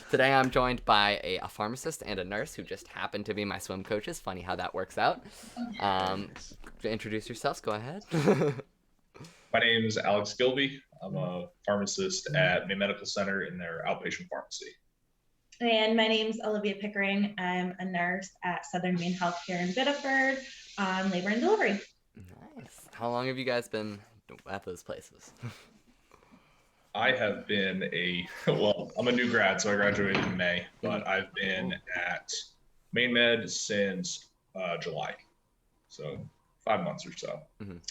Today I'm joined by a pharmacist and a nurse who just happen to be my swim coaches. Funny how that works out. Very Um, nice. introduce yourselves. Go ahead. My name is Alex Gilby. I'm a pharmacist at Maine Medical Center in their outpatient pharmacy. And my name's Olivia Pickering. I'm a nurse at Southern Maine Healthcare in Biddeford on labor and delivery. Nice. How long have you guys been at those places? I have been well, I'm a new grad, so I graduated in May, but Mhm. I've been Cool. at Maine Med since July. So 5 months or so. Mhm.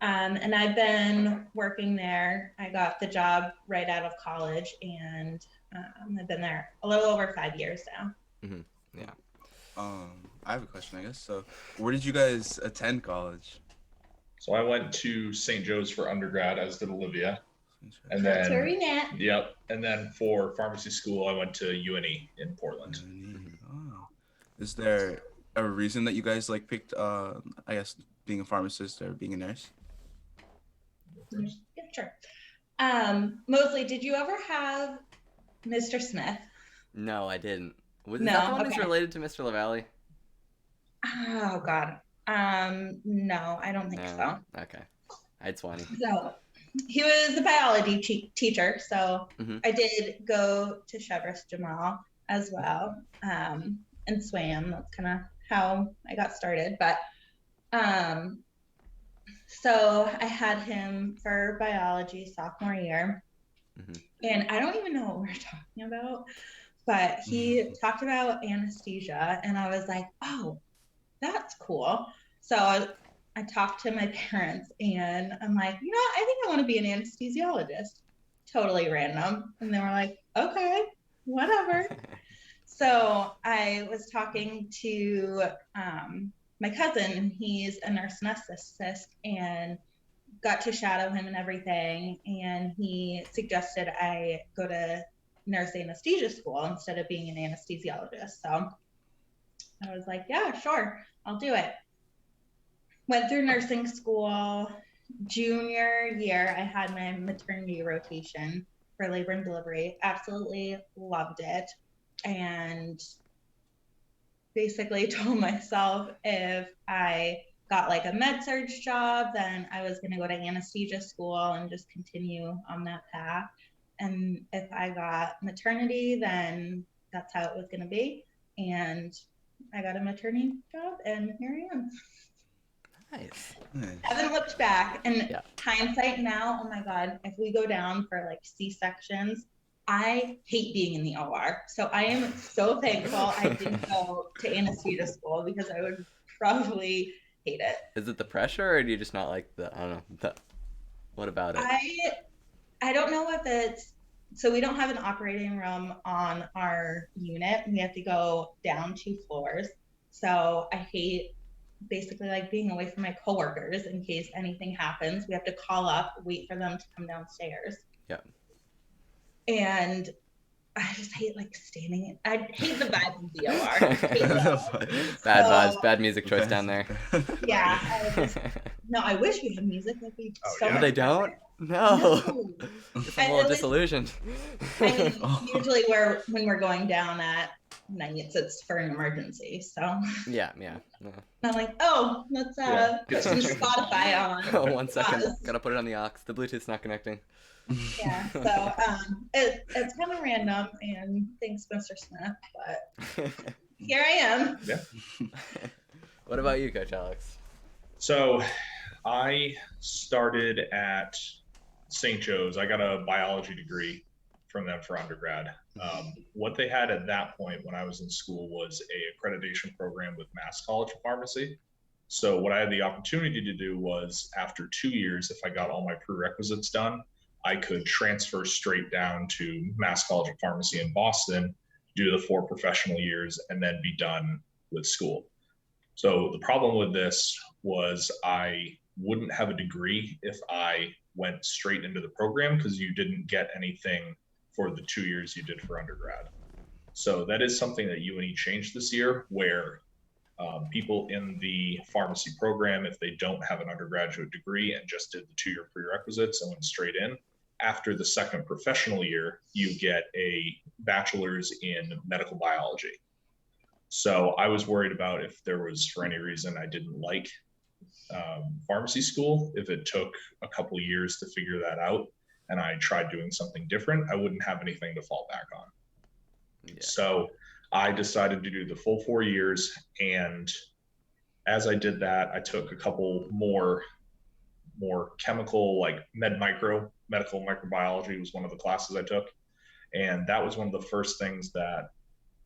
And I've been working there. I got the job right out of college, and I've been there a little over 5 years now. Mhm. Yeah. I have a question, I guess. So, where did you guys attend college? So I went to St. Joe's for undergrad, as did Olivia. And That's where then, we met. yep. And then for pharmacy school, I went to UNE in Portland. Oh. Is there a reason that you guys like picked I guess being a pharmacist or being a nurse? Yeah, sure. Mostly, did you ever have Mr. Smith? No, I didn't. Is No, that the one okay. that's related to Mr. LaValle? Oh God. No, I don't think No. so. Okay. I had Swanee. So he was a biology teacher, so Mhm. I did go to Chevrolet Jamal as well, and swam. That's kind of how I got started. But so I had him for biology sophomore year, Mhm. and I don't even know what we're talking about, but he talked about anesthesia, and I was like, oh, that's cool. So I talked to my parents, and I'm like, I think I want to be an anesthesiologist. Totally random. And they were like, okay, whatever. So I was talking to my cousin, and he's a nurse anesthetist, and got to shadow him and everything. And he suggested I go to nurse anesthesia school instead of being an anesthesiologist. So I was like, yeah, sure, I'll do it. Went through nursing school. Junior year, I had my maternity rotation for labor and delivery. Absolutely loved it. And basically told myself if I got like a med surge job, then I was going to go to anesthesia school and just continue on that path. And if I got maternity, then that's how it was going to be. And I got a maternity job, and here I am. Nice. Haven't looked back. And Yeah. hindsight now, oh my God, if we go down for like C-sections, I hate being in the OR. So I am so thankful I didn't go to anesthesia school, because I would probably hate it. Is it the pressure, or do you just not like I don't know. What about it? I don't know if it's, so we don't have an operating room on our unit. We have to go down 2 floors. So I hate basically like being away from my coworkers in case anything happens. We have to call up, wait for them to come downstairs. Yeah. And I just hate like standing. I hate the vibe of the OR. Bad vibes, So, bad music choice down there. yeah, no, I wish we had music. That'd be so yeah. much But they better. don't? No. No. Guess I'm a little disillusioned. I mean, usually when we're going down at night, it's for an emergency. So Yeah. I'm like, oh, let's put some Spotify on. Oh, 1 second. Gotta put it on the aux. The Bluetooth's not connecting. Yeah. So it's kind of random, and thanks, Mr. Smith, but here I am. Yeah. What about you, Coach Alex? So I started at St. Joe's. I got a biology degree from them for undergrad. What they had at that point when I was in school was a accreditation program with Mass College of Pharmacy. So what I had the opportunity to do was, after 2 years, if I got all my prerequisites done, I could transfer straight down to Mass College of Pharmacy in Boston, do the 4 professional years, and then be done with school. So the problem with this was I wouldn't have a degree if I went straight into the program, because you didn't get anything for the 2 years you did for undergrad. So that is something that UNE changed this year, where people in the pharmacy program, if they don't have an undergraduate degree and just did the 2-year prerequisites and went straight in, after the second professional year, you get a bachelor's in medical biology. So I was worried about if there was, for any reason, I didn't like pharmacy school, if it took a couple years to figure that out and I tried doing something different, I wouldn't have anything to fall back on. Yeah. So I decided to do the full 4 years. And as I did that, I took a couple more chemical, like medical microbiology was one of the classes I took. And that was one of the first things that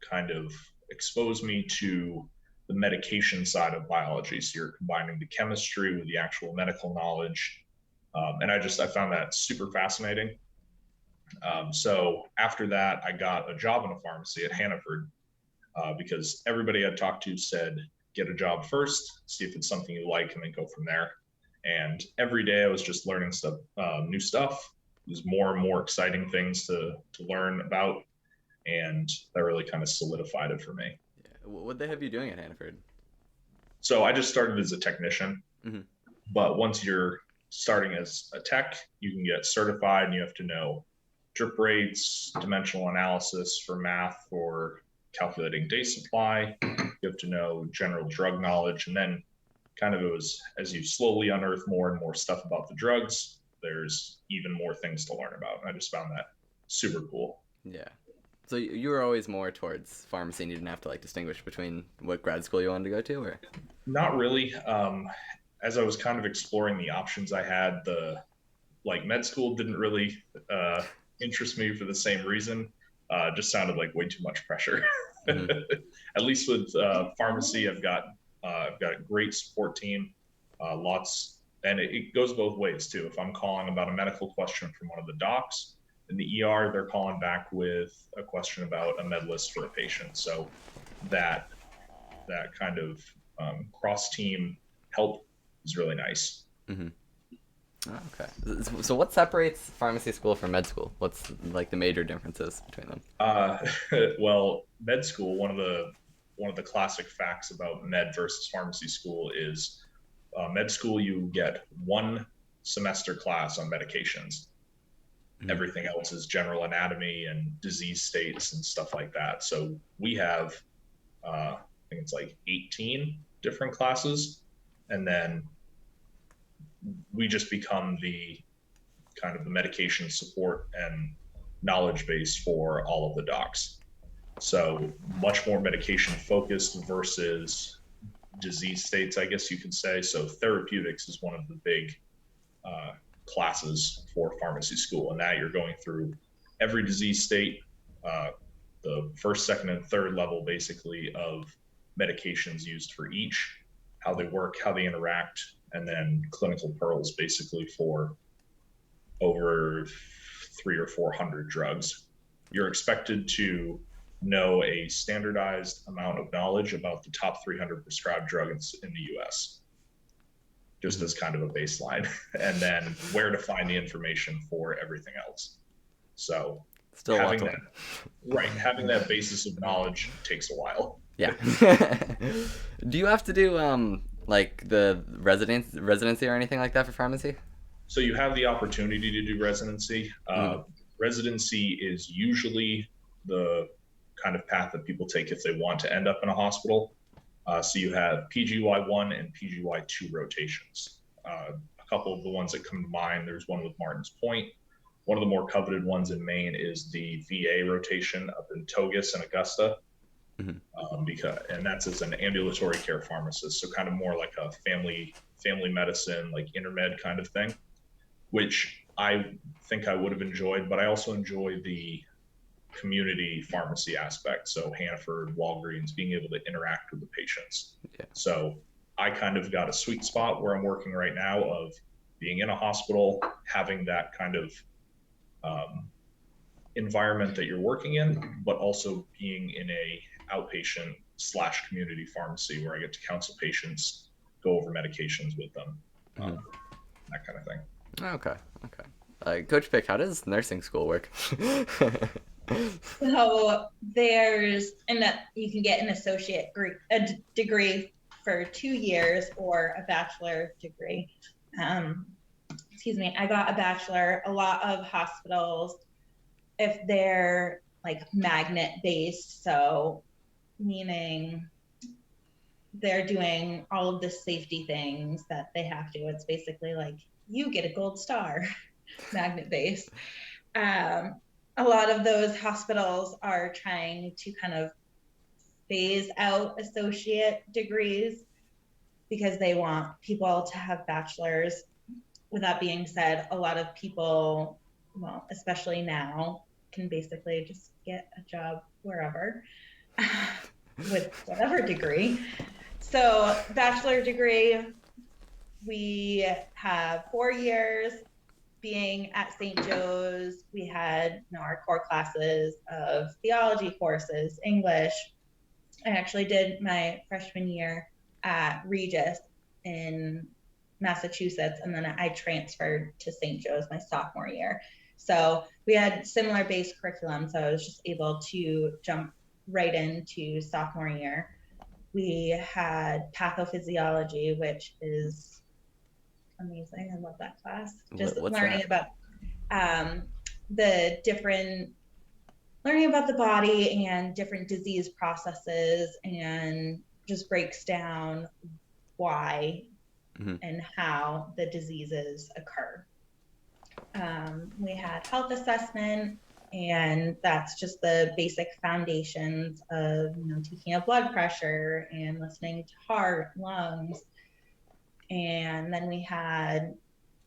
kind of exposed me to the medication side of biology. So you're combining the chemistry with the actual medical knowledge. And I found that super fascinating. So after that, I got a job in a pharmacy at Hannaford because everybody I talked to said, get a job first, see if it's something you like, and then go from there. And every day I was just learning stuff, new stuff. There's more and more exciting things to learn about. And that really kind of solidified it for me. Yeah. What they have you doing at Hannaford? So I just started as a technician, mm-hmm. But once you're starting as a tech, you can get certified and you have to know drip rates, dimensional analysis for math, for calculating day supply. You have to know general drug knowledge. And then kind of it was, as you slowly unearth more and more stuff about the drugs, there's even more things to learn about. And I just found that super cool. Yeah. So you were always more towards pharmacy and you didn't have to like distinguish between what grad school you wanted to go to, or? Not really. As I was kind of exploring the options I had, med school didn't really interest me for the same reason. Just sounded like way too much pressure. Mm-hmm. At least with pharmacy, I've got a great support team, lots, and it goes both ways too. If I'm calling about a medical question from one of the docs, in the ER, they're calling back with a question about a med list for a patient. So that kind of cross-team help is really nice. Mm-hmm. Oh, okay. So what separates pharmacy school from med school? What's like the major differences between them? Well, med school, one of the classic facts about med versus pharmacy school is med school, you get 1 semester class on medications. Everything else is general anatomy and disease states and stuff like that. So we have, I think it's like 18 different classes. And then we just become the kind of the medication support and knowledge base for all of the docs. So much more medication focused versus disease states, I guess you could say. So therapeutics is one of the big classes for pharmacy school, and that you're going through every disease state, the first, second, and third level basically of medications used for each, how they work, how they interact, and then clinical pearls basically for over 300 or 400 drugs. You're expected to know a standardized amount of knowledge about the top 300 prescribed drugs in the US, just as kind of a baseline, and then where to find the information for everything else. So still having that basis of knowledge takes a while. Yeah. Do you have to do like the residency or anything like that for pharmacy? So you have the opportunity to do residency. Residency is usually the kind of path that people take if they want to end up in a hospital. So you have PGY1 and PGY2 rotations. A couple of the ones that come to mind, there's one with Martin's Point. One of the more coveted ones in Maine is the VA rotation up in Togus and Augusta. And that's as an ambulatory care pharmacist. So kind of more like a family medicine, like intermed kind of thing, which I think I would have enjoyed, but I also enjoy the community pharmacy aspect. So Hannaford, Walgreens, being able to interact with the patients. Yeah. So I kind of got a sweet spot where I'm working right now of being in a hospital, having that kind of environment that you're working in, but also being in a outpatient / community pharmacy where I get to counsel patients, go over medications with them, that kind of thing. Okay. Coach Pick, how does nursing school work? So you can get an associate degree for 2 years or a bachelor degree. I got a bachelor. A lot of hospitals, if they're like magnet based, so meaning they're doing all of the safety things that they have to, it's basically like you get a gold star, magnet based. A lot of those hospitals are trying to kind of phase out associate degrees because they want people to have bachelors. With that being said, a lot of people, well, especially now, can basically just get a job wherever with whatever degree. So bachelor degree, we have 4 years. Being at St. Joe's, we had our core classes of theology courses, English. I actually did my freshman year at Regis in Massachusetts, and then I transferred to St. Joe's my sophomore year. So we had similar base curriculum, so I was just able to jump right into sophomore year. We had pathophysiology, which is amazing. I love that class. Just learning about learning about the body and different disease processes, and just breaks down why and how the diseases occur. We had health assessment, and that's just the basic foundations of taking a blood pressure and listening to heart, lungs. And then we had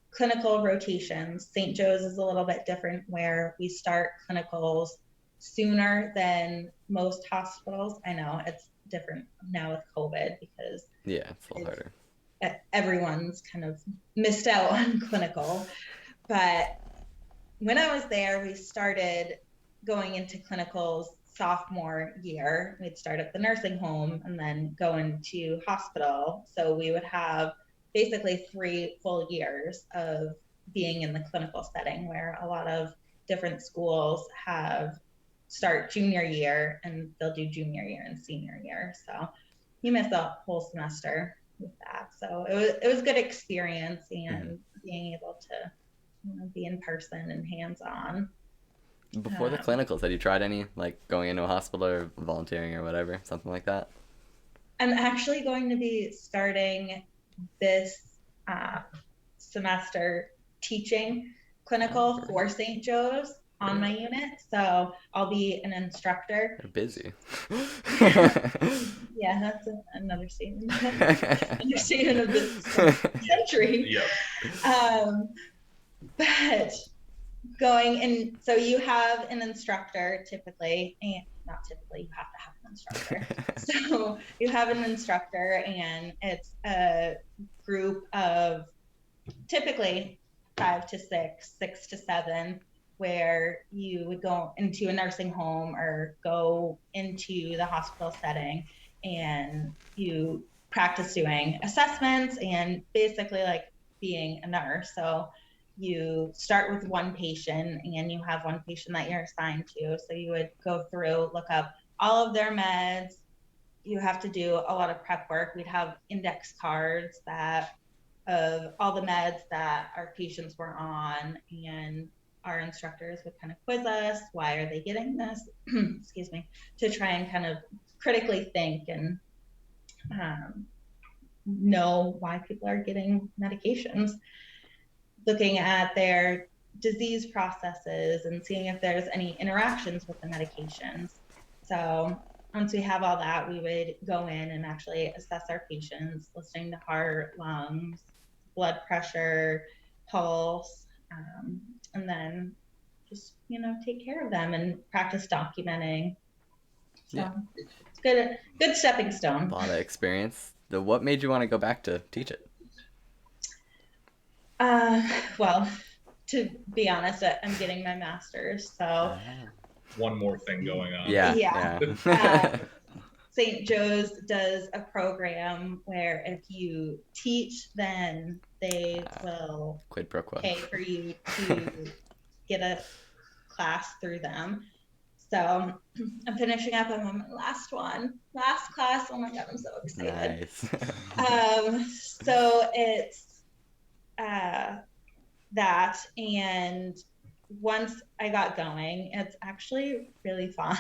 clinical rotations. St. Joe's is a little bit different, where we start clinicals sooner than most hospitals. I know it's different now with COVID because it's a little harder. Everyone's kind of missed out on clinical. But when I was there, we started going into clinicals sophomore year. We'd start at the nursing home and then go into hospital. So we would have basically 3 full years of being in the clinical setting, where a lot of different schools start junior year and they'll do junior year and senior year. So you miss a whole semester with that. So it was good experience, and being able to be in person and hands-on. Before the clinicals, had you tried any, like going into a hospital or volunteering or whatever, something like that? I'm actually going to be starting this semester teaching clinical for St. Joe's on my unit. So I'll be an instructor. You're busy. Yeah, that's another statement. Understatement of this century. Yep. But going in, so you have an instructor typically, and not typically, you have to have an instructor. So you have an instructor, and it's a group of typically 5 to 6, 6 to 7, where you would go into a nursing home or go into the hospital setting, and you practice doing assessments and basically like being a nurse. So you start with one patient, and you have one patient that you're assigned to. So you would go through, look up all of their meds. You have to do a lot of prep work. We'd have index cards of all the meds that our patients were on, and our instructors would kind of quiz us. Why are they getting this? Excuse me, to try and kind of critically think and know why people are getting medications. Looking at their disease processes and seeing if there's any interactions with the medications. So once we have all that, we would go in and actually assess our patients, listening to heart, lungs, blood pressure, pulse, and then just take care of them and practice documenting. So it's good stepping stone. A lot of experience. What made you want to go back to teach it? Well, to be honest, I'm getting my master's, so one more thing going on. Yeah. St. Joe's does a program where if you teach, then they will quid pro quo. pay for you to get a class through them. So I'm finishing up. I'm on my last class. Oh my God, I'm so excited. Nice. So it's that. And once I got going, it's actually really fun.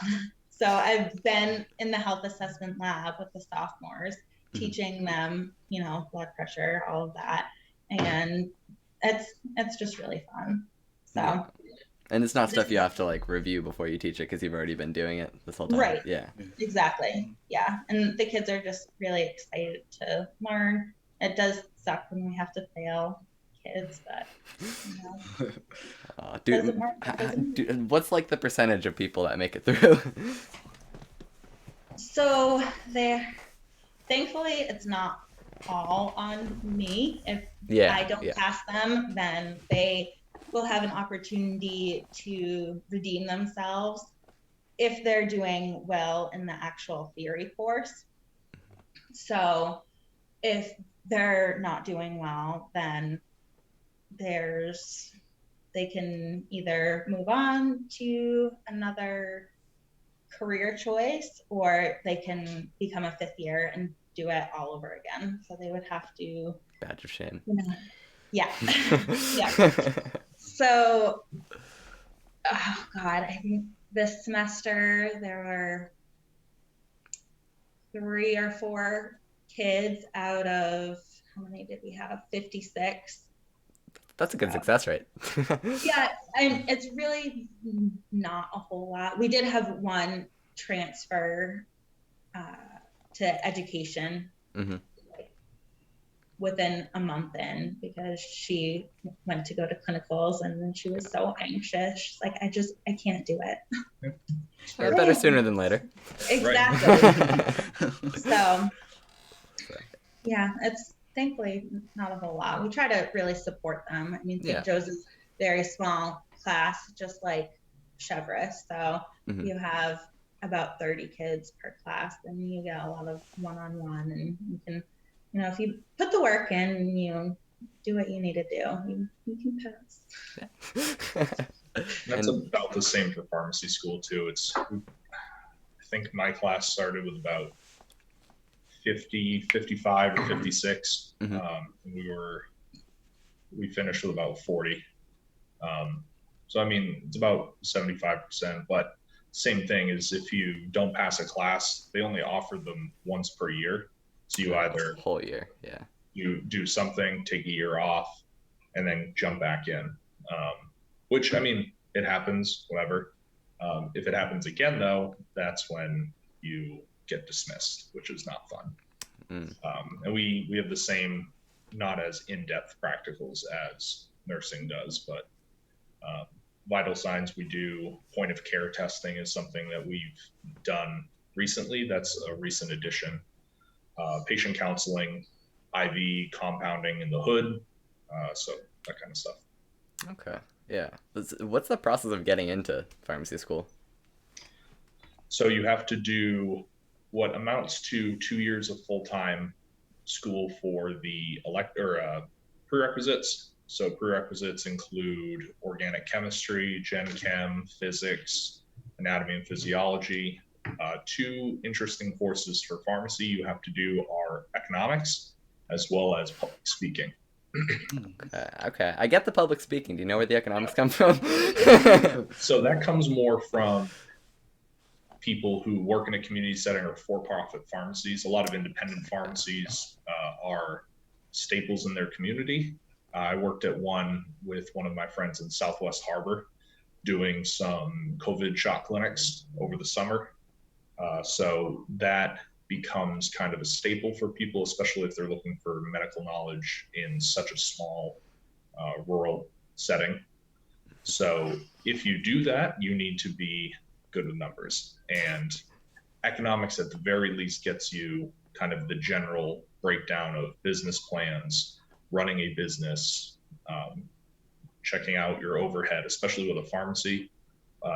So I've been in the health assessment lab with the sophomores, teaching them, you know, blood pressure, all of that. And it's just really fun. So Yeah. And it's not stuff you have to like review before you teach it because you've already been doing it this whole time. Right. Yeah. Exactly. Yeah. And the kids are just really excited to learn. It does suck when we have to fail kids, but you know, doesn't work. What's like the percentage of people that make it through? So thankfully it's not all on me. If I don't pass them, then they will have an opportunity to redeem themselves if they're doing well in the actual theory course. So if they're not doing well, then they can either move on to another career choice, or they can become a fifth year and do it all over again. So they would have to badge of shame. You know, yeah. Yeah. So, oh God, I think this semester there were 3 or 4 kids out of, how many did we have? 56. That's a good success rate. Yeah, and it's really not a whole lot. We did have one transfer to education within a month in, because she went to go to clinicals and then she was so anxious. She's like, I can't do it. Yeah, better sooner than later. Exactly. So yeah, it's thankfully not a whole lot. We try to really support them. I mean, St. Joseph's very small class, just like Chevrolet. So you have about 30 kids per class, and you get a lot of one-on-one, and you can, you know, if you put the work in and you do what you need to do, you can pass. That's about the same for pharmacy school too. I think my class started with about 50, 55 or 56. We finished with about 40. So, I mean, it's about 75%, but same thing is if you don't pass a class, they only offer them once per year. So you either whole year, you do something, take a year off, and then jump back in. Which, I mean, it happens, whatever. If it happens again, though, that's when you get dismissed, which is not fun. And we have the same, not as in-depth practicals as nursing does, but vital signs we do. Point of care testing is something that we've done recently. That's a recent addition. Patient counseling, IV compounding in the hood, so that kind of stuff. Okay, yeah. What's the process of getting into pharmacy school? So you have to do what amounts to 2 years of full-time school for the prerequisites. So prerequisites include organic chemistry, gen chem, physics, anatomy and physiology. 2 interesting courses for pharmacy you have to do are economics as well as public speaking. Okay, I get the public speaking. Do you know where the economics come from? So that comes more from people who work in a community setting or for-profit pharmacies. A lot of independent pharmacies are staples in their community. I worked at one with one of my friends in Southwest Harbor doing some COVID shot clinics over the summer. So that becomes kind of a staple for people, especially if they're looking for medical knowledge in such a small rural setting. So if you do that, you need to be good with numbers, and economics at the very least gets you kind of the general breakdown of business plans, running a business, checking out your overhead, especially with a pharmacy.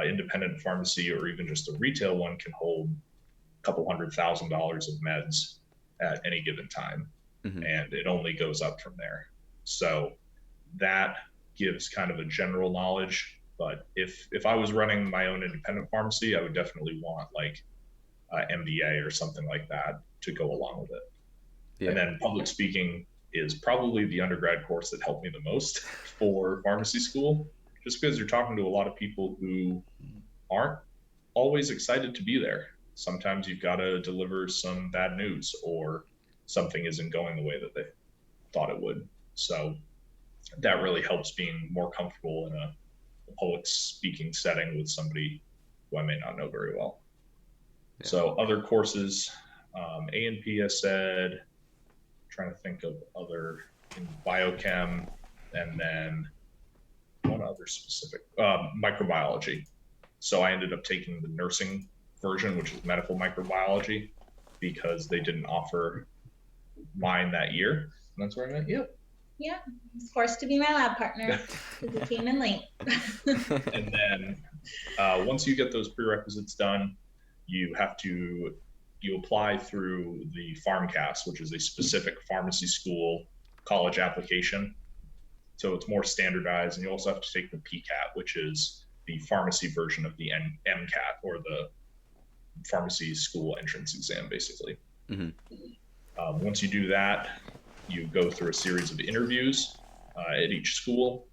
Independent pharmacy or even just a retail one can hold a couple $100,000 of meds at any given time, and it only goes up from there. So that gives kind of a general knowledge. But if I was running my own independent pharmacy, I would definitely want like MBA or something like that to go along with it. Yeah. And then public speaking is probably the undergrad course that helped me the most for pharmacy school, just because you're talking to a lot of people who aren't always excited to be there. Sometimes you've got to deliver some bad news, or something isn't going the way that they thought it would. So that really helps being more comfortable in a public speaking setting with somebody who I may not know very well. Yeah. So other courses, A&P, I said, trying to think of other in biochem, and then one other specific, microbiology. So I ended up taking the nursing version, which is medical microbiology, because they didn't offer mine that year. And that's where I met you. Yeah, it's forced to be my lab partner because he came in late. And then once you get those prerequisites done, you apply through the Pharmacist, which is a specific pharmacy school college application. So it's more standardized, and you also have to take the PCAT, which is the pharmacy version of the MCAT, or the pharmacy school entrance exam, basically. Mm-hmm. Once you do that, you go through a series of interviews at each school.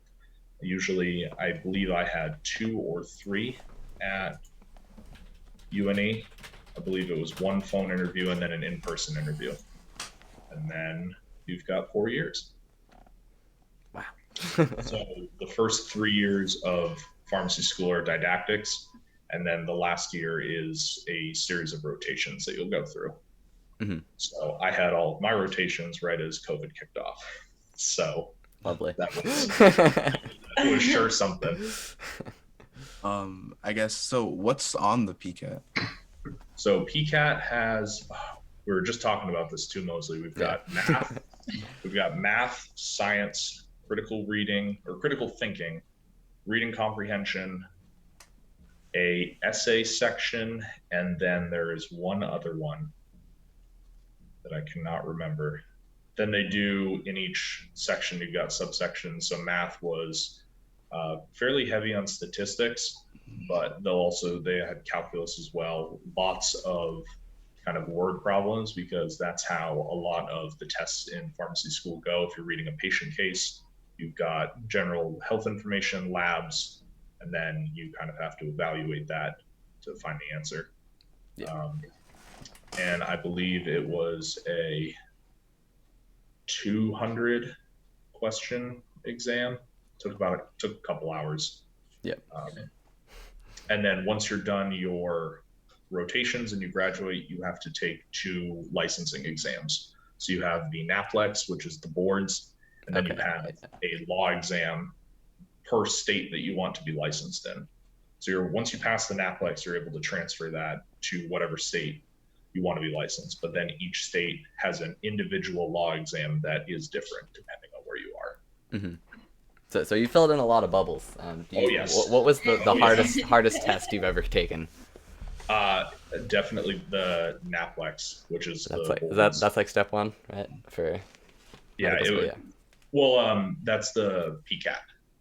Usually, I believe I had 2 or 3 at UNE. I believe it was 1 phone interview and then an in-person interview. And then you've got 4 years. Wow. So the first 3 years of pharmacy school are didactics, and then the last year is a series of rotations that you'll go through. Mm-hmm. So I had all of my rotations right as COVID kicked off. So lovely. That was sure something. I guess, so what's on the PCAT? So PCAT has, we were just talking about this too, Mosley. We've got math, science, critical reading or critical thinking, reading comprehension, a essay section, and then there is one other one that I cannot remember. Then they do, in each section, you've got subsections. So math was fairly heavy on statistics, but they had calculus as well. Lots of kind of word problems, because that's how a lot of the tests in pharmacy school go. If you're reading a patient case, you've got general health information, labs, and then you kind of have to evaluate that to find the answer. Yeah. And I believe it was a 200 question exam. Took a couple hours. Yeah. And then once you're done your rotations and you graduate, you have to take 2 licensing exams. So you have the NAPLEX, which is the boards, and then you have a law exam per state that you want to be licensed in. So once you pass the NAPLEX, you're able to transfer that to whatever state you want to be licensed. But then each state has an individual law exam that is different depending on where you are. Mm-hmm. So you filled in a lot of bubbles. Yes. What was the hardest test you've ever taken? Definitely the NAPLEX, which is that's like step 1, right? For well, that's the PCAT.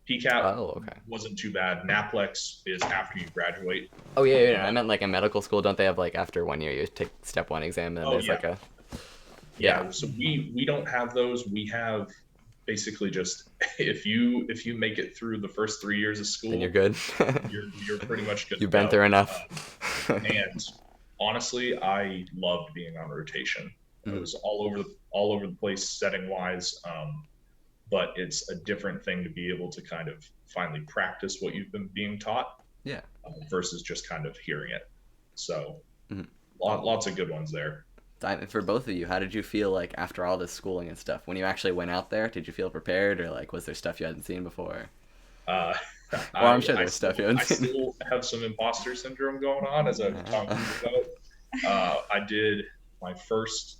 PCAT wasn't too bad. NAPLEX is after you graduate. Oh yeah. I meant like in medical school, don't they have like after 1 year you take step 1 exam and then there's like a So we don't have those. We have basically just if you make it through the first 3 years of school, then you're good. you're pretty much good. You've been through enough. And honestly, I loved being on rotation. It was all over the place setting wise. But it's a different thing to be able to kind of finally practice what you've been being taught, versus just kind of hearing it. So lots of good ones there. For both of you, how did you feel like after all this schooling and stuff? When you actually went out there, did you feel prepared, or like was there stuff you hadn't seen before? I'm sure there's stuff you haven't seen. I still have some imposter syndrome going on, as I've talked about. I did my first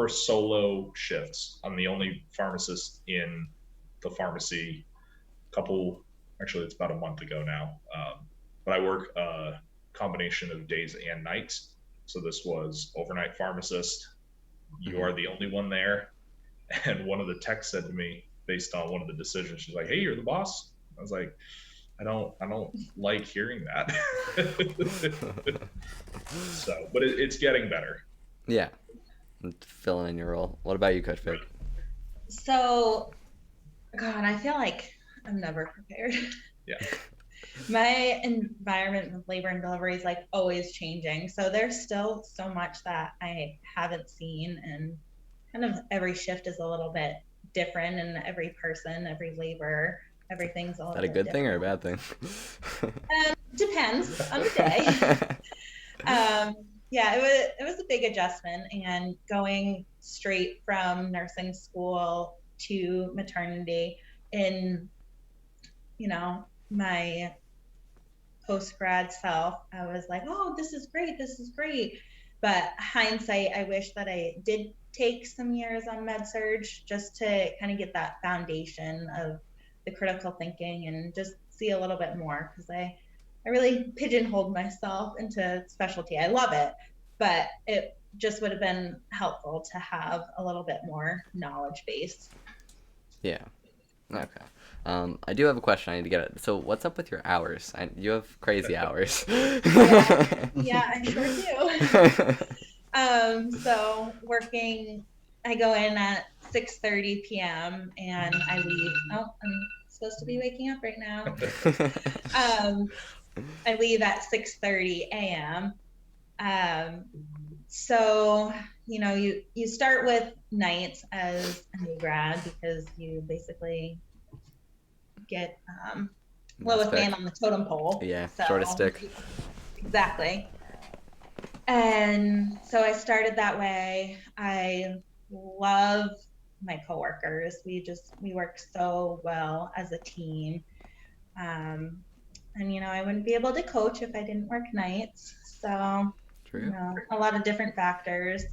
solo shifts. I'm the only pharmacist in the pharmacy. It's about a month ago now. But I work a combination of days and nights. So this was overnight pharmacist. You are the only one there. And one of the techs said to me, based on one of the decisions, she's like, "Hey, you're the boss." I was like, I don't like hearing that. But it's getting better. Yeah. Filling in your role. What about you, Coach Vic? So, God, I feel like I'm never prepared. Yeah. My environment with labor and delivery is like always changing. So there's still so much that I haven't seen, and kind of every shift is a little bit different, and every person, every labor, everything's a Is little that a bit good thing or a different. bad thing? Depends on the day. Yeah, it was a big adjustment, and going straight from nursing school to maternity in, my post grad self, I was like, oh, this is great, this is great. But hindsight, I wish that I did take some years on med surge just to kind of get that foundation of the critical thinking and just see a little bit more, because I really pigeonholed myself into specialty. I love it, but it just would have been helpful to have a little bit more knowledge base. Yeah. Okay. I do have a question. I need to get it. So, what's up with your hours? You have crazy hours. Yeah, I sure do. So working, I go in at 6:30 p.m. and I leave. Oh, I'm supposed to be waking up right now. I leave at 6:30 a.m. So you start with nights as a new grad, because you basically get lowest man on the totem pole. Yeah, so, shortest stick. Exactly. And so I started that way. I love my coworkers. We work so well as a team. And I wouldn't be able to coach if I didn't work nights. So, True. A lot of different factors.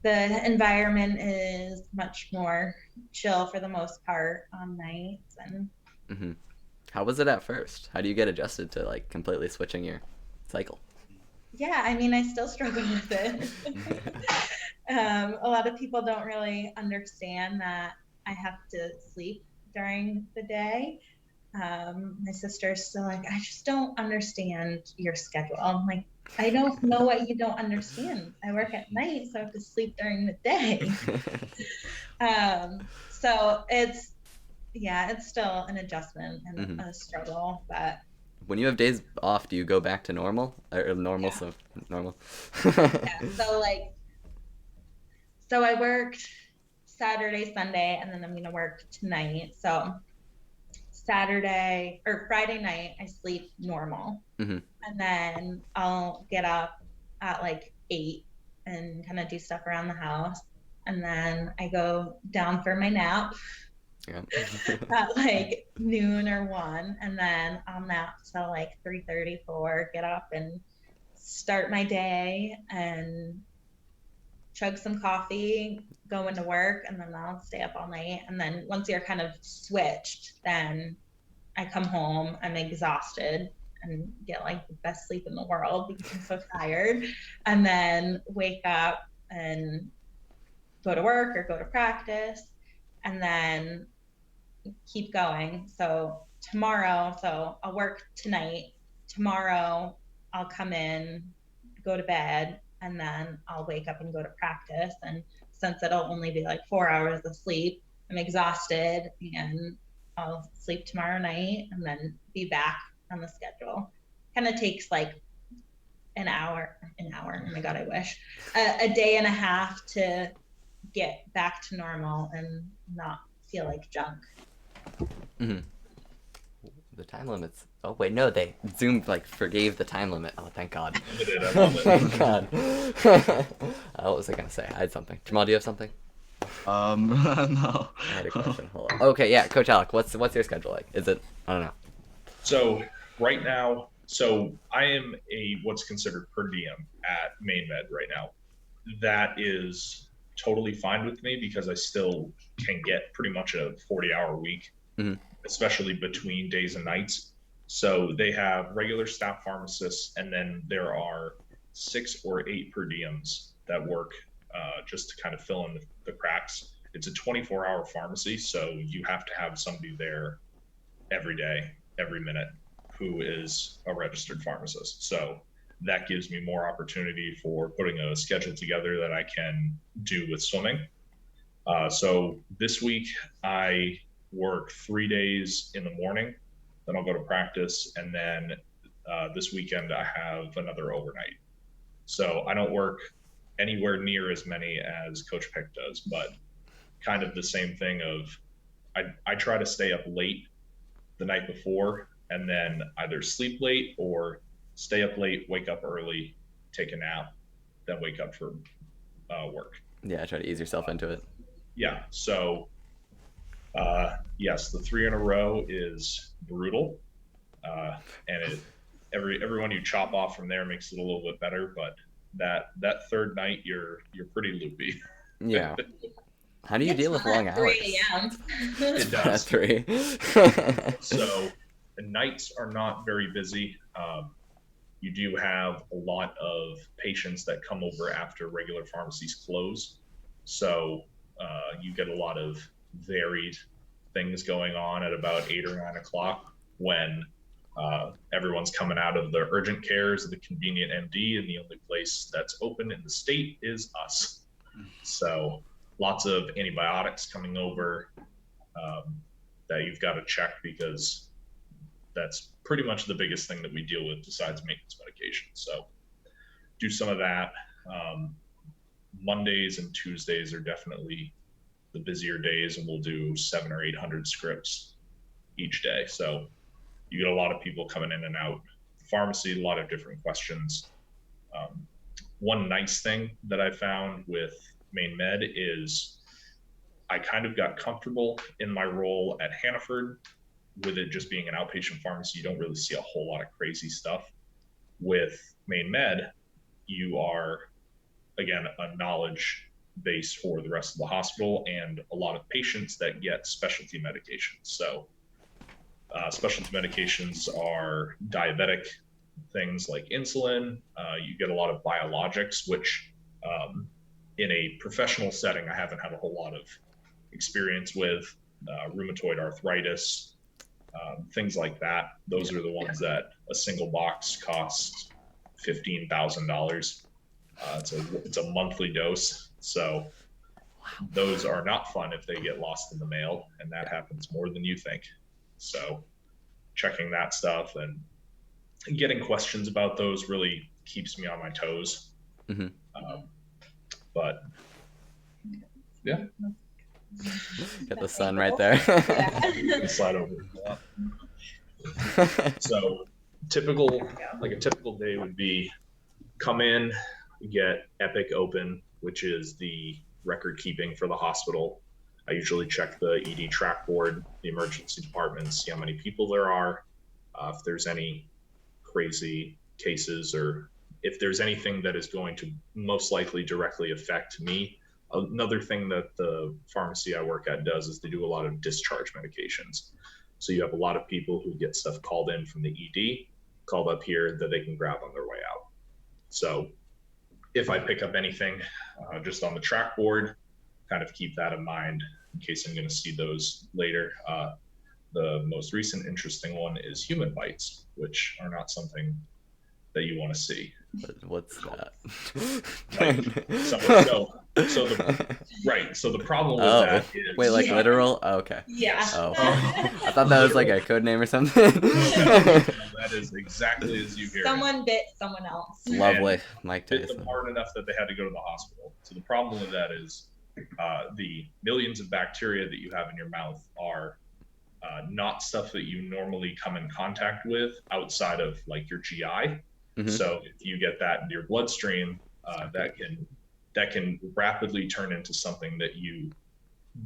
The environment is much more chill for the most part on nights. And Mm-hmm. How was it at first? How do you get adjusted to like completely switching your cycle? yeah, I mean, I still struggle with it. A lot of people don't really understand that I have to sleep during the day. My sister's still like, I just don't understand your schedule. I'm like, I don't know what you don't understand. I work at night, so I have to sleep during the day. So it's still an adjustment and a struggle, but when you have days off, do you go back to normal or normal? Yeah. So normal. Yeah. So I worked Saturday, Sunday, and then I'm gonna work tonight. So Saturday or Friday night, I sleep normal, and then I'll get up at like 8 and kind of do stuff around the house, and then I go down for my nap. Yeah. At like noon or 1, and then I'll nap till like 3:34. Get up and start my day and chug some coffee, go into work, and then I'll stay up all night. And then once you're kind of switched, then I come home, I'm exhausted and get like the best sleep in the world because I'm so tired. And then wake up and go to work or go to practice, and then keep going. So I'll work tonight. Tomorrow, I'll come in, go to bed, and then I'll wake up and go to practice. And since it'll only be like 4 hours of sleep, I'm exhausted, and I'll sleep tomorrow night and then be back on the schedule. Kind of takes like an hour. Oh my God, I wish. A day and a half to get back to normal and not feel like junk. Mm-hmm. The time limits. Oh wait, no, they Zoom like forgave the time limit. Oh, thank God. Thank God. What was I gonna say? I had something. Jamal, do you have something? No. I had a question. Hold on. Okay, yeah, Coach Alec, what's your schedule like? Is it? I don't know. So right now, I am what's considered per diem at Main Med right now. That is totally fine with me because I still can get pretty much a 40-hour week, especially between days and nights. So they have regular staff pharmacists, and then there are 6 or 8 per diems that work just to kind of fill in the cracks. It's a 24-hour pharmacy, so you have to have somebody there every day, every minute, who is a registered pharmacist. So that gives me more opportunity for putting a schedule together that I can do with swimming. So this week I work 3 days in the morning, then I'll go to practice, and then this weekend I have another overnight. So I don't work anywhere near as many as Coach Peck does, but kind of the same thing of I try to stay up late the night before and then either sleep late or stay up late, wake up early, take a nap, then wake up for work. Yeah, try to ease yourself into it. Yeah. So, yes, the 3 in a row is brutal, and everyone you chop off from there makes it a little bit better. But that third night, you're pretty loopy. Yeah. How do you deal with long hours? 3 a.m. It does. 3. So the nights are not very busy. You do have a lot of patients that come over after regular pharmacies close. So you get a lot of varied things going on at about 8 or 9 o'clock when everyone's coming out of the urgent cares of the convenient MD, and the only place that's open in the state is us. So lots of antibiotics coming over that you've got to check, because that's pretty much the biggest thing that we deal with besides maintenance medication. So do some of that. Mondays and Tuesdays are definitely the busier days, and we'll do 700 or 800 scripts each day. So you get a lot of people coming in and out the pharmacy, a lot of different questions. One nice thing that I found with Main Med is I kind of got comfortable in my role at Hannaford with it just being an outpatient pharmacy. You don't really see a whole lot of crazy stuff. With Main Med, you are, again, a knowledge base for the rest of the hospital and a lot of patients that get specialty medications. So specialty medications are diabetic things like insulin. You get a lot of biologics, which in a professional setting, I haven't had a whole lot of experience with. Rheumatoid arthritis, things like that. Those are the ones that a single box costs $15,000. It's a monthly dose. So those are not fun if they get lost in the mail, and that happens more than you think. So checking that stuff and getting questions about those really keeps me on my toes. Mm-hmm. But yeah. Got the sun right there. Slide over. So a typical day would be come in, get Epic open, which is the record keeping for the hospital. I usually check the ED track board, the emergency department, see how many people there are, if there's any crazy cases, or if there's anything that is going to most likely directly affect me. Another thing that the pharmacy I work at does is they do a lot of discharge medications. So you have a lot of people who get stuff called in from the ED, called up here that they can grab on their way out. So if I pick up anything just on the track board, kind of keep that in mind in case I'm going to see those later. The most recent interesting one is human bites, which are not something that you want to see. What's that? So the problem with that is... Wait, like literal? Oh, okay. Yeah. Oh. I thought that was like a code name or something. That is exactly as you hear. Someone bit someone else. Lovely. Mike Bit Tyson. them hard enough that they had to go to the hospital. So the problem with that is the millions of bacteria that you have in your mouth are not stuff that you normally come in contact with outside of like your GI. Mm-hmm. So if you get that in your bloodstream, that can rapidly turn into something that you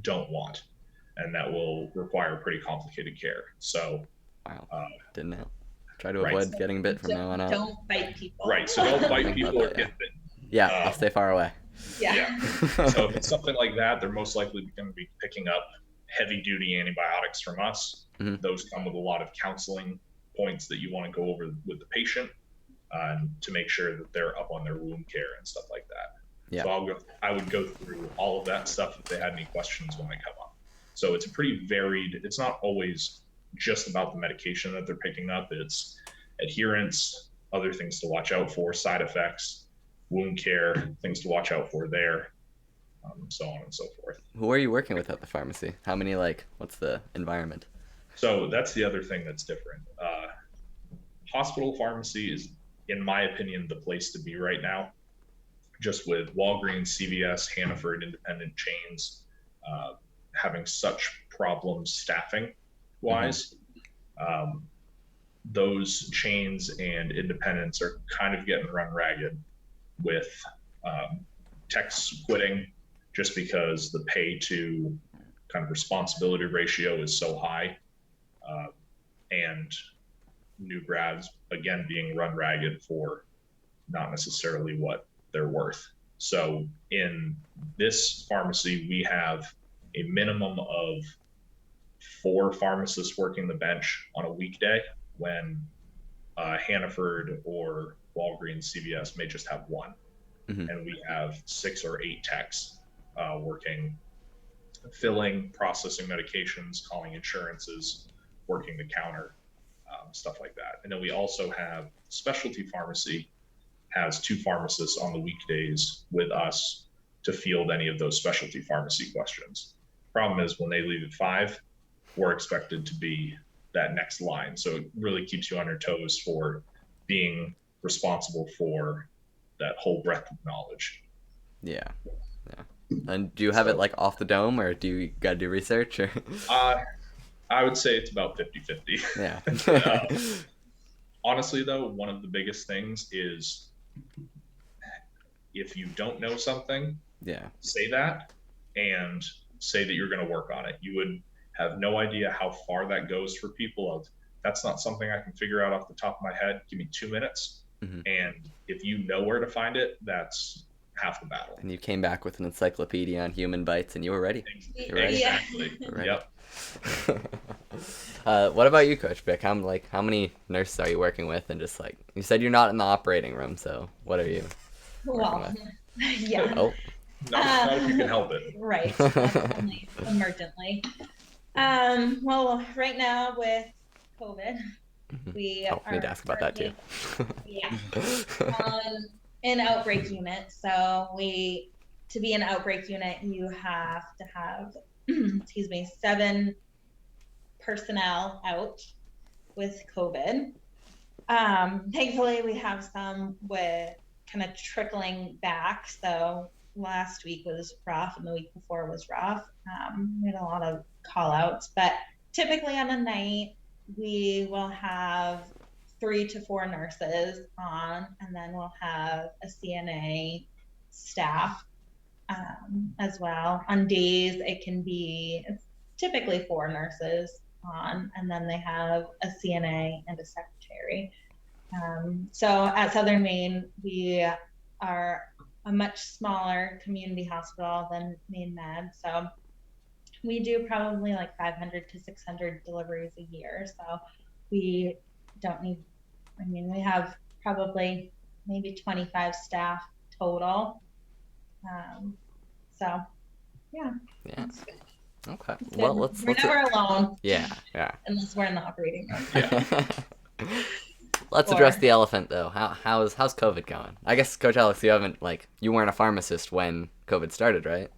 don't want, and that will require pretty complicated care. So, wow, didn't know. Try to avoid getting bit from now on out. Don't bite people. Right, so don't bite people or get bitten. Yeah, I'll stay far away. Yeah. So if it's something like that, they're most likely going to be picking up heavy-duty antibiotics from us. Mm-hmm. Those come with a lot of counseling points that you want to go over with the patient to make sure that they're up on their wound care and stuff like that. Yeah. So I would go through all of that stuff if they had any questions when they come up. So it's a pretty varied. It's not always just about the medication that they're picking up. It's adherence, other things to watch out for, side effects, wound care, things to watch out for there. so on and so forth. Who are you working with at the pharmacy? How many, like, what's the environment? So that's the other thing that's different. Hospital pharmacy is, in my opinion, the place to be right now. Just with Walgreens, CVS, Hannaford, independent chains having such problems staffing wise, those chains and independents are kind of getting run ragged with techs quitting just because the pay to kind of responsibility ratio is so high, and new grads again being run ragged for not necessarily what they're worth. So in this pharmacy, we have a minimum of 4 pharmacists working the bench on a weekday, when Hannaford or Walgreens, CVS may just have 1. And we have 6 or 8 techs working, filling, processing medications, calling insurances, working the counter, stuff like that. And then we also have specialty pharmacy has 2 pharmacists on the weekdays with us to field any of those specialty pharmacy questions. Problem is, when they leave at 5, we're expected to be that next line. So it really keeps you on your toes for being responsible for that whole breadth of knowledge. Yeah. And do you have it like off the dome, or do you gotta do research? Or? I would say it's about 50-50. Yeah. Honestly, though, one of the biggest things is, if you don't know something, say that, and say that you're going to work on it. You would have no idea how far that goes for people. Of, that's not something I can figure out off the top of my head. Give me 2 minutes. And if you know where to find it, that's half the battle. And you came back with an encyclopedia on human bites, and you were ready. You were ready. Exactly. Yep. What about you, Coach Bick? How many nurses are you working with? And just like you said, you're not in the operating room, so what are you? Well, yeah. Oh. Not if you can help it. Right. Only emergently. Well, right now with COVID, we need to ask about that too. An outbreak unit. So to be an outbreak unit, you have to have, 7 personnel out with COVID. Thankfully, we have some with kind of trickling back. So last week was rough, and the week before was rough. We had a lot of call outs, but typically on a night, we will have 3 to 4 nurses on, and then we'll have a CNA staff as well. On days, it's typically 4 nurses on, and then they have a CNA and a secretary. So at Southern Maine, we are a much smaller community hospital than Maine Med. So we do probably like 500 to 600 deliveries a year. So we don't need, we have probably maybe 25 staff total. So yeah. Okay. Well, we're never alone. Yeah. Unless we're in the operating room. Let's address the elephant, though. How's COVID going? I guess, Coach Alex, you weren't a pharmacist when COVID started, right?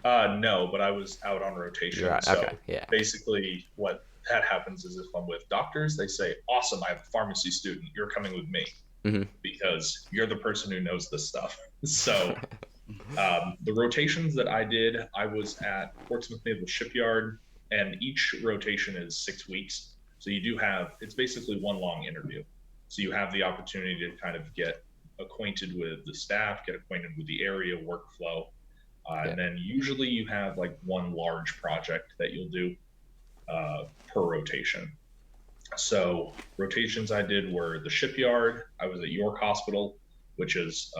No, but I was out on rotation. Right. So okay. Yeah. Basically, what that happens is, if I'm with doctors, they say, "Awesome, I have a pharmacy student. You're coming with me because you're the person who knows this stuff." So the rotations that I did, I was at Portsmouth Naval Shipyard, and each rotation is 6 weeks. So you do have, it's basically one long interview. So you have the opportunity to kind of get acquainted with the staff, get acquainted with the area, workflow. And then usually you have like one large project that you'll do per rotation. So rotations I did were the shipyard. I was at York Hospital, which is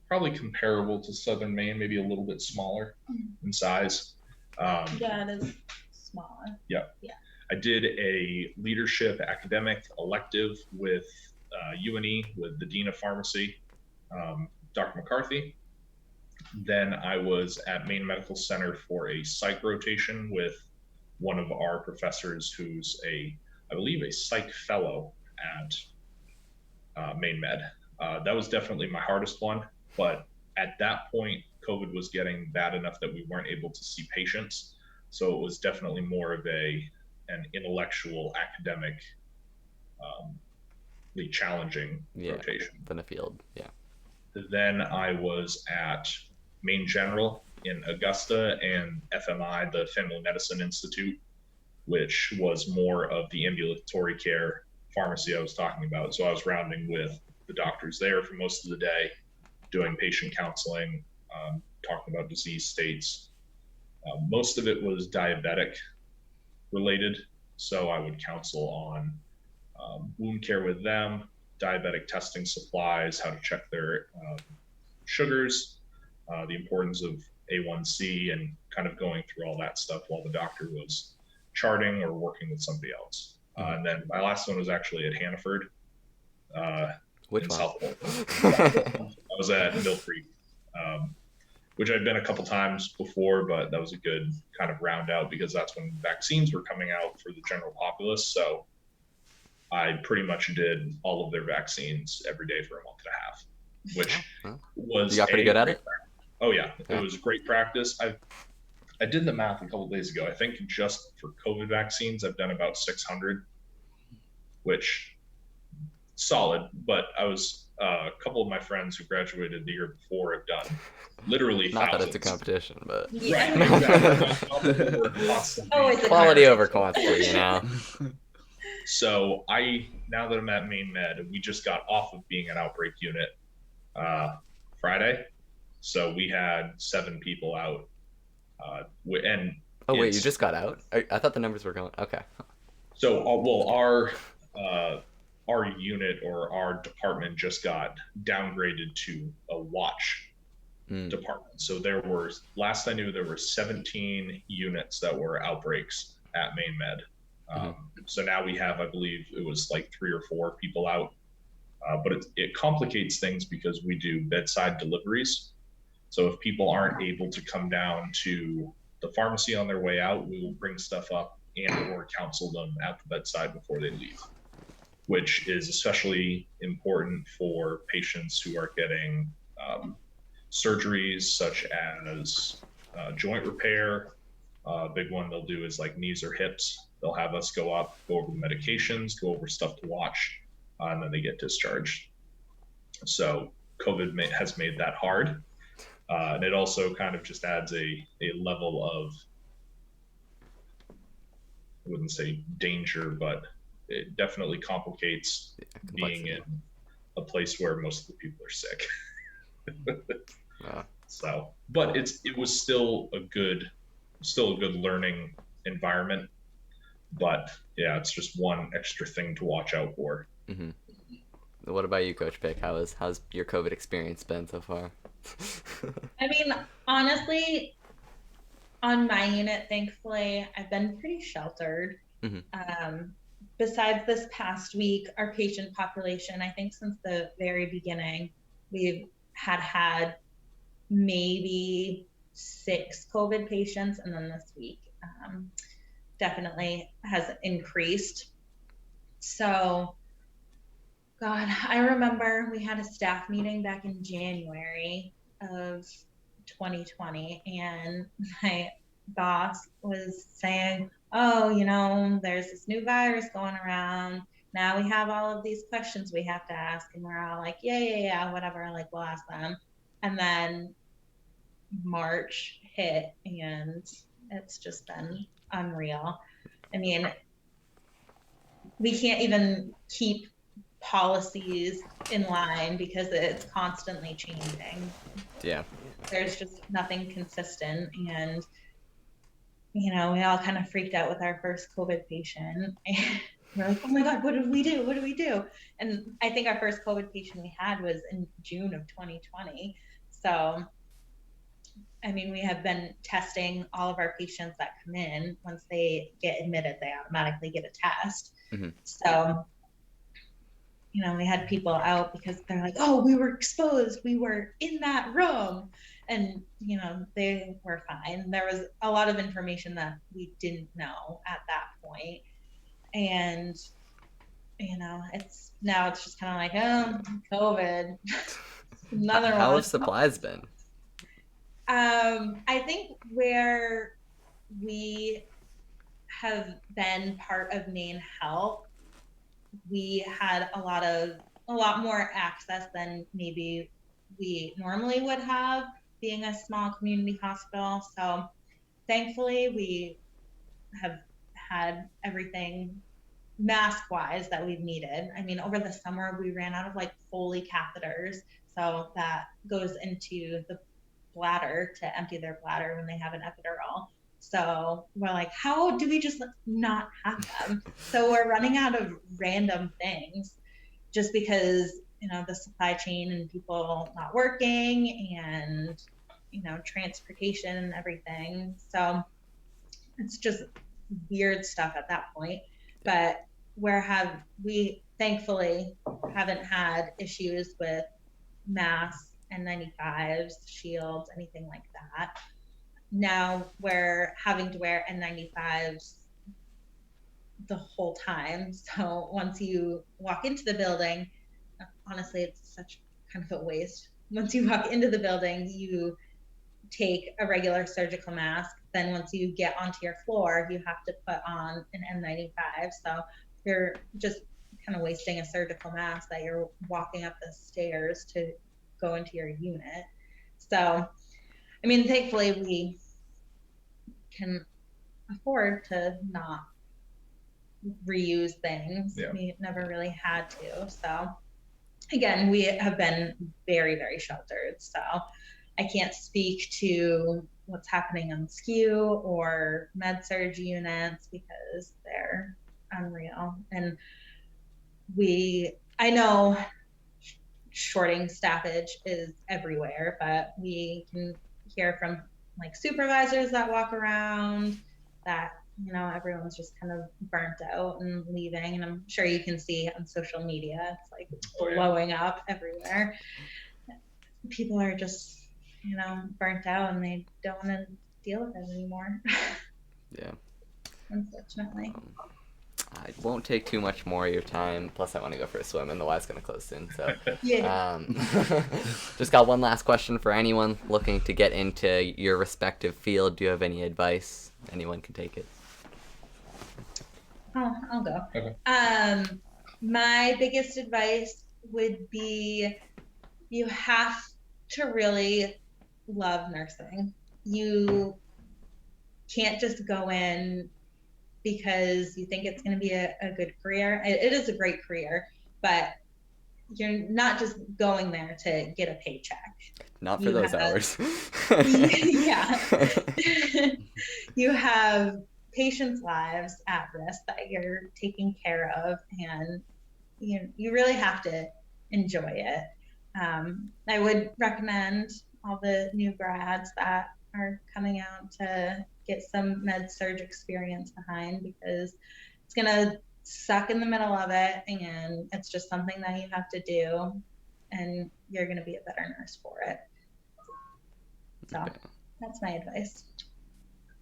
probably comparable to Southern Maine, maybe a little bit smaller in size. Yeah, it is smaller. Yeah. I did a leadership academic elective with UNE, with the Dean of Pharmacy, Dr. McCarthy. Then I was at Maine Medical Center for a psych rotation with one of our professors who's I believe a psych fellow at Maine Med. That was definitely my hardest one, but at that point, COVID was getting bad enough that we weren't able to see patients. So it was definitely more of an intellectual, academic, challenging rotation. Than a field. Yeah. Then I was at Maine General in Augusta and FMI, the Family Medicine Institute, which was more of the ambulatory care pharmacy I was talking about. So I was rounding with the doctors there for most of the day, doing patient counseling, talking about disease states. Most of it was diabetic related. So I would counsel on wound care with them, diabetic testing supplies, how to check their sugars, the importance of A1C, and kind of going through all that stuff while the doctor was charting or working with somebody else. And then my last one was actually at Hannaford. Which in one? South Florida. I was at Mill Creek, which I'd been a couple times before, but that was a good kind of round out because that's when vaccines were coming out for the general populace. So I pretty much did all of their vaccines every day for a month and a half, which was you got pretty good at it. Oh yeah, it was great practice. I did the math a couple of days ago. I think just for COVID vaccines, I've done about 600, which solid. But I was a couple of my friends who graduated the year before have done literally Not thousands. that it's a competition, but Yeah. Right, exactly. Oh, it's a quality over quantity, you know. So now that I'm at Maine Med, we just got off of being an outbreak unit Friday. So we had 7 people out. And oh wait, you just got out? I thought the numbers were going. Okay. So, our unit or our department just got downgraded to a watch department. So last I knew, there were 17 units that were outbreaks at Maine Med. So now we have, I believe it was like 3 or 4 people out. But it complicates things because we do bedside deliveries. So if people aren't able to come down to the pharmacy on their way out, we will bring stuff up and or counsel them at the bedside before they leave, which is especially important for patients who are getting surgeries such as joint repair. Big one they'll do is like knees or hips. They'll have us go up, go over the medications, go over stuff to watch, and then they get discharged. So COVID has made that hard. And it also kind of just adds a level of, I wouldn't say danger, but it definitely complicates being in a place where most of the people are sick. So, but it was still a good learning environment. But yeah, it's just one extra thing to watch out for. Mm-hmm. What about you, Coach Pick? How's your COVID experience been so far? I mean, honestly, on my unit, thankfully, I've been pretty sheltered. Besides this past week, our patient population, I think since the very beginning, we've had maybe 6 COVID patients, and then this week definitely has increased. So, God, I remember we had a staff meeting back in January of 2020, and my boss was saying, oh, there's this new virus going around. Now we have all of these questions we have to ask, and we're all like, yeah, whatever, like we'll ask them. And then March hit, and it's just been unreal. I mean, we can't even keep policies in line because it's constantly changing. Yeah. There's just nothing consistent, and we all kind of freaked out with our first COVID patient. And we're like, oh my God, what did we do? What do we do? And I think our first COVID patient we had was in June of 2020. So, I mean, we have been testing all of our patients that come in. Once they get admitted, they automatically get a test. So, we had people out because they're like, oh, we were exposed. We were in that room. And, they were fine. There was a lot of information that we didn't know at that point. And, it's just kind of like, oh, COVID. Another How one. have supplies been? I think where we have been part of Maine Health, we had a lot more access than maybe we normally would have, being a small community hospital. So thankfully we have had everything mask wise that we've needed. I mean, over the summer we ran out of like Foley catheters, so that goes into the bladder to empty their bladder when they have an epidural. So we're like, how do we just not have them? So we're running out of random things just because, the supply chain and people not working and, transportation and everything. So it's just weird stuff at that point. But we thankfully haven't had issues with masks, N95s, shields, anything like that. Now we're having to wear N95s the whole time. So once you walk into the building, honestly, it's such kind of a waste. Once you walk into the building, you take a regular surgical mask. Then once you get onto your floor, you have to put on an N95. So you're just kind of wasting a surgical mask that you're walking up the stairs to go into your unit. So, I mean, thankfully we can afford to not reuse things. Yeah. We never really had to. So again, we have been very, very sheltered. So I can't speak to what's happening on SKU or med surg units because they're unreal. And I know shorting staffage is everywhere, but we can hear from like supervisors that walk around that everyone's just kind of burnt out and leaving. And I'm sure you can see on social media, it's like blowing up everywhere. People are just burnt out and they don't want to deal with it anymore. Yeah. Unfortunately. I won't take too much more of your time. Plus, I want to go for a swim, and the Y's going to close soon. So, Yeah. Just got one last question for anyone looking to get into your respective field. Do you have any advice? Anyone can take it. Oh, I'll go. Okay. My biggest advice would be you have to really love nursing. You can't just go in because you think it's going to be a good career. It is a great career, but you're not just going there to get a paycheck. Not for those hours. Yeah. You have patients' lives at risk that you're taking care of, and you really have to enjoy it. I would recommend all the new grads that are coming out to get some med surg experience behind, because it's going to suck in the middle of it, and it's just something that you have to do, and you're going to be a better nurse for it. So that's my advice.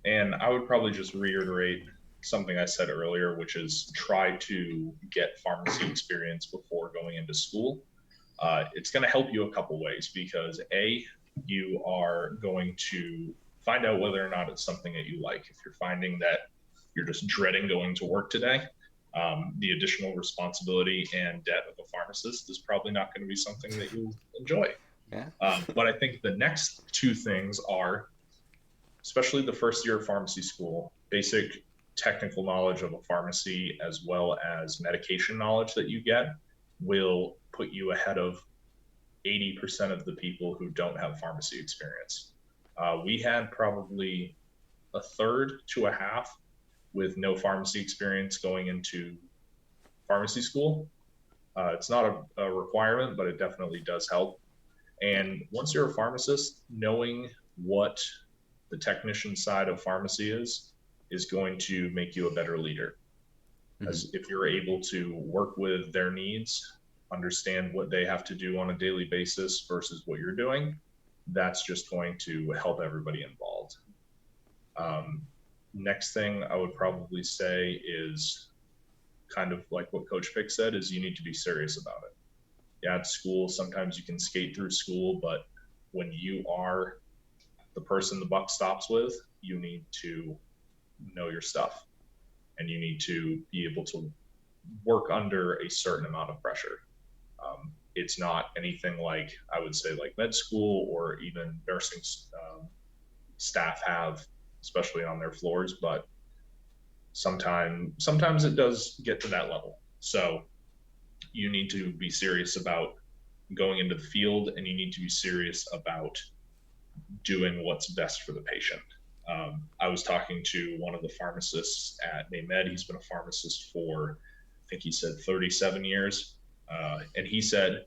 And I would probably just reiterate something I said earlier, which is try to get pharmacy experience before going into school. It's going to help you a couple ways, because you are going to find out whether or not it's something that you like. If you're finding that you're just dreading going to work today, the additional responsibility and debt of a pharmacist is probably not going to be something that you'll enjoy. Yeah. But I think the next two things are, especially the first year of pharmacy school, basic technical knowledge of a pharmacy as well as medication knowledge that you get will put you ahead of 80% of the people who don't have pharmacy experience. We had probably a third to a half with no pharmacy experience going into pharmacy school. It's not a requirement, but it definitely does help. And once you're a pharmacist, knowing what the technician side of pharmacy is going to make you a better leader. As if you're able to work with their needs, understand what they have to do on a daily basis versus what you're doing, that's just going to help everybody involved. Next thing I would probably say is kind of like what Coach Pick said, is you need to be serious about it. Yeah, at school, sometimes you can skate through school, but when you are the person the buck stops with, you need to know your stuff, and you need to be able to work under a certain amount of pressure. It's not anything like, I would say, like med school or even nursing staff have, especially on their floors, but sometimes it does get to that level. So you need to be serious about going into the field, and you need to be serious about doing what's best for the patient. I was talking to one of the pharmacists at NAMED. He's been a pharmacist for, I think he said 37 years. And he said,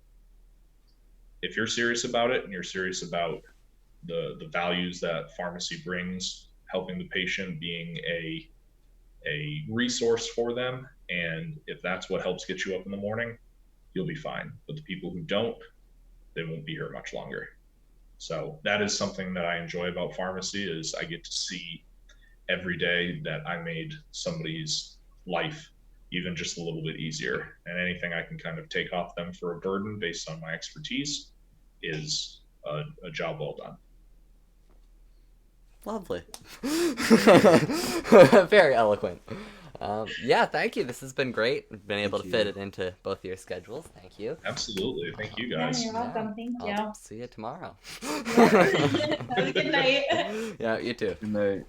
if you're serious about it and you're serious about the values that pharmacy brings, helping the patient, being a resource for them, and if that's what helps get you up in the morning, you'll be fine. But the people who don't, they won't be here much longer. So that is something that I enjoy about pharmacy, is I get to see every day that I made somebody's life even just a little bit easier. And anything I can kind of take off them for a burden based on my expertise is a job well done. Lovely. Very eloquent. Yeah, thank you. This has been great. We've been able to fit it into both your schedules. Thank you. Absolutely. Thank you Yeah, guys. you're welcome. Thank you. I'll see you tomorrow. Have a good night. Yeah, you too. Good night.